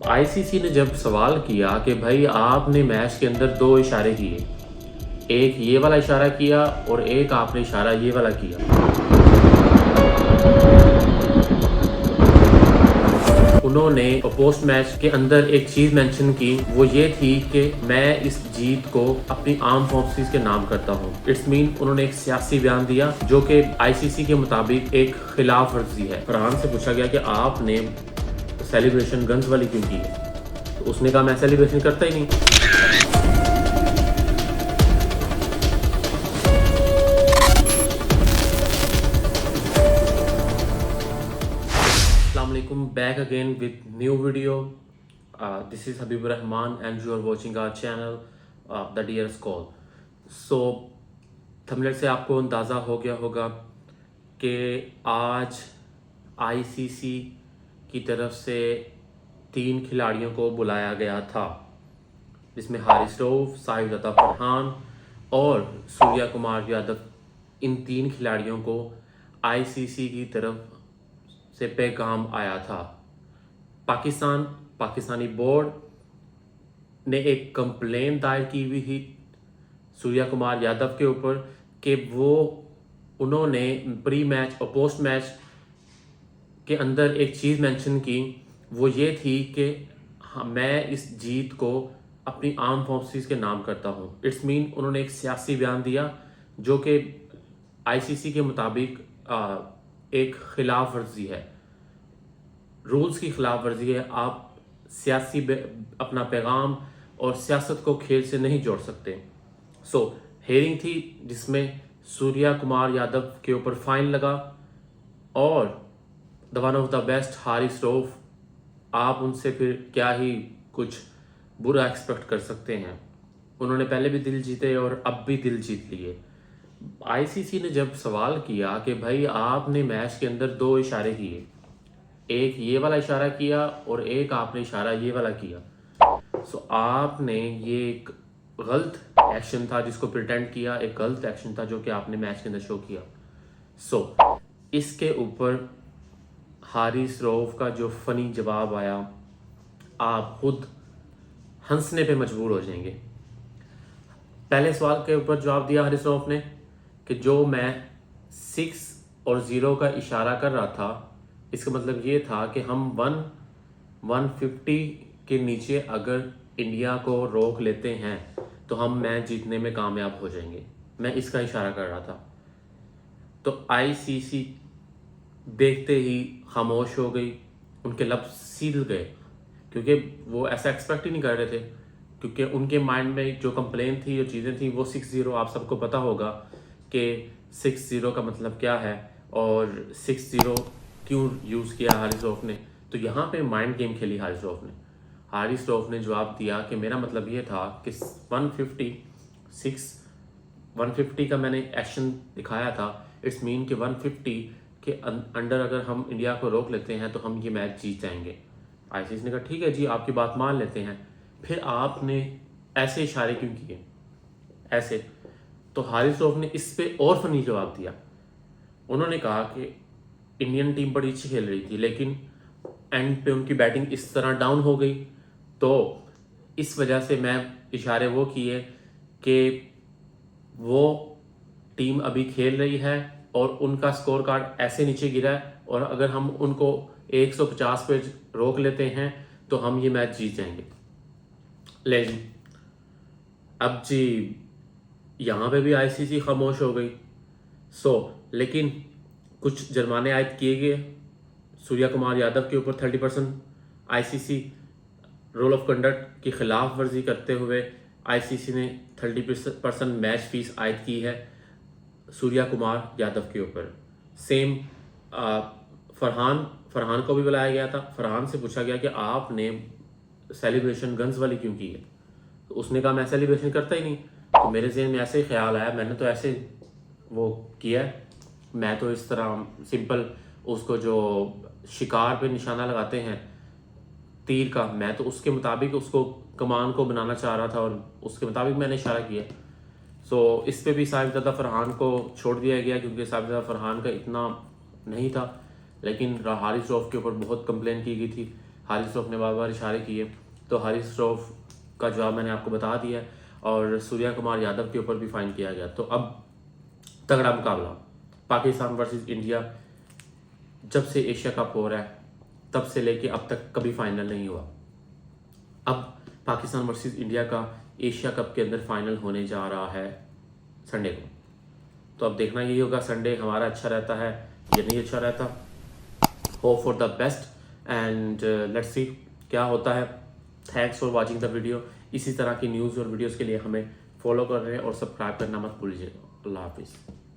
ICC ने जब सवाल किया कि भाई आपने मैच के अंदर दो इशारे किए, एक ये वाला इशारा किया और एक आपने इशारा ये वाला किया। उन्होंने पोस्ट मैच के अंदर एक चीज मेंशन की, वो ये थी कि मैं इस जीत को अपनी आर्म फोर्सेस के नाम करता हूँ। इट्स मीन उन्होंने एक सियासी बयान दिया जो कि आईसीसी के मुताबिक एक खिलाफ वर्जी है। फरहान से पूछा गया कि आपने सेलिब्रेशन गन्स वाली क्यों की है, तो उसने कहा मैं सेलिब्रेशन करता ही नहीं। Assalamualaikum, back again with new video. This is Habibur Rahman and you are watching our channel The Deer's Call. So thumbnail से आपको अंदाज़ा हो गया होगा कि आज आईसीसी की तरफ से 3 खिलाड़ियों को बुलाया गया था, जिसमें हारिस रऊफ, साहिबजादा फरहान और सूर्या कुमार यादव। इन 3 खिलाड़ियों को आईसीसी की तरफ से पैगाम आया था। पाकिस्तानी बोर्ड ने एक कंप्लेन दायर की हुई थी सूर्या कुमार यादव के ऊपर कि उन्होंने प्री मैच और पोस्ट मैच के अंदर एक चीज़ मेंशन की, वो ये थी कि मैं इस जीत को अपनी आर्म फोर्सेस के नाम करता हूँ। इट्स मीन उन्होंने एक सियासी बयान दिया जो कि आईसीसी के मुताबिक एक खिलाफ वर्जी है, रूल्स की खिलाफ वर्जी है। आप सियासी अपना पैगाम और सियासत को खेल से नहीं जोड़ सकते। हेयरिंग थी जिसमें सूर्या कुमार यादव के ऊपर फाइन लगा और the one of the best Haris Rauf, आप उनसे फिर क्या ही कुछ बुरा एक्सपेक्ट कर सकते हैं। उन्होंने पहले भी दिल जीते और अब भी दिल जीत लिए। आईसीसी ने जब सवाल किया कि भाई आपने मैच के अंदर 2 इशारे किए, एक ये वाला इशारा किया और एक आपने इशारा ये वाला किया, आपने ये एक गलत एक्शन था जिसको प्रिटेंड किया, एक गलत एक्शन था जो कि आपने मैच के अंदर शो किया। इसके ऊपर हारिस रऊफ का जो फनी जवाब आया, आप खुद हंसने पे मजबूर हो जाएंगे। पहले सवाल के ऊपर जवाब दिया हारिस रऊफ ने कि जो मैं 6 और 0 का इशारा कर रहा था, इसका मतलब ये था कि हम 150 के नीचे अगर इंडिया को रोक लेते हैं तो हम मैच जीतने में कामयाब हो जाएंगे। मैं इसका इशारा कर रहा था। तो आईसीसी देखते ही खामोश हो गई, उनके लफ्ज़ सील गए, क्योंकि वो ऐसा एक्सपेक्ट ही नहीं कर रहे थे। क्योंकि उनके माइंड में जो कंप्लेन थी, जो चीज़ें थी, वो 6-0, आप सबको पता होगा कि 6-0 का मतलब क्या है और 6-0 क्यों यूज़ किया हारिस रऊफ ने। तो यहाँ पे माइंड गेम खेली हारिस रऊफ ने जवाब दिया कि मेरा मतलब ये था कि 150 का मैंने एक्शन दिखाया था। इट्स मीन कि 150 के अंडर अगर हम इंडिया को रोक लेते हैं तो हम ये मैच जीत जाएंगे। आईसीसी ने कहा ठीक है जी, आपकी बात मान लेते हैं, फिर आपने ऐसे इशारे क्यों किए ऐसे। तो हारिस रऊफ ने इस पे और फनी जवाब दिया। उन्होंने कहा कि इंडियन टीम बड़ी अच्छी खेल रही थी, लेकिन एंड पे उनकी बैटिंग इस तरह डाउन हो गई, तो इस वजह से मैं इशारे वो किए कि वो टीम अभी खेल रही है और उनका स्कोर कार्ड ऐसे नीचे गिरा है, और अगर हम उनको 150 पे रोक लेते हैं तो हम ये मैच जीत जाएंगे। ले जी, अब जी यहाँ पे भी आईसीसी खामोश हो गई। लेकिन कुछ जुर्माने आयद किए गए सूर्या कुमार यादव के ऊपर 30%। आईसीसी रूल ऑफ कंडक्ट की खिलाफ वर्जी करते हुए आईसीसी ने 30% मैच फीस आयद की है सूर्या कुमार यादव के ऊपर। सेम फरहान को भी बुलाया गया था। फरहान से पूछा गया कि आपने सेलिब्रेशन गन्स वाली क्यों की है, तो उसने कहा मैं सेलिब्रेशन करता ही नहीं। तो मेरे जहन में ऐसे ही ख्याल आया, मैंने तो ऐसे वो किया है, मैं तो इस तरह सिंपल उसको जो शिकार पे निशाना लगाते हैं तीर का, मैं तो उसके मुताबिक उसको कमान को बनाना चाह रहा था और उसके मुताबिक मैंने इशारा किया। इस पे भी साहिबजादा फरहान को छोड़ दिया गया, क्योंकि साहिबजादा फरहान का इतना नहीं था, लेकिन हारिस रऊफ के ऊपर बहुत कंप्लेन की गई थी। हारिस रऊफ ने बार बार इशारे किए, तो हारिस रऊफ का जवाब मैंने आपको बता दिया और सूर्या कुमार यादव के ऊपर भी फाइन किया गया। तो अब तगड़ा मुकाबला पाकिस्तान वर्सेस इंडिया। जब से एशिया कप हो रहा है तब से लेके अब तक कभी फाइनल नहीं हुआ। अब पाकिस्तान वर्सेस इंडिया का एशिया कप के अंदर फाइनल होने जा रहा है संडे को। तो अब देखना यही होगा संडे हमारा अच्छा रहता है या नहीं अच्छा रहता। Hope for the best and let's see क्या होता है। Thanks for watching the video. इसी तरह की न्यूज़ और वीडियोज़ के लिए हमें फॉलो कर रहे हैं और सब्सक्राइब करना मत भूलिएगा। अल्लाह हाफिज़।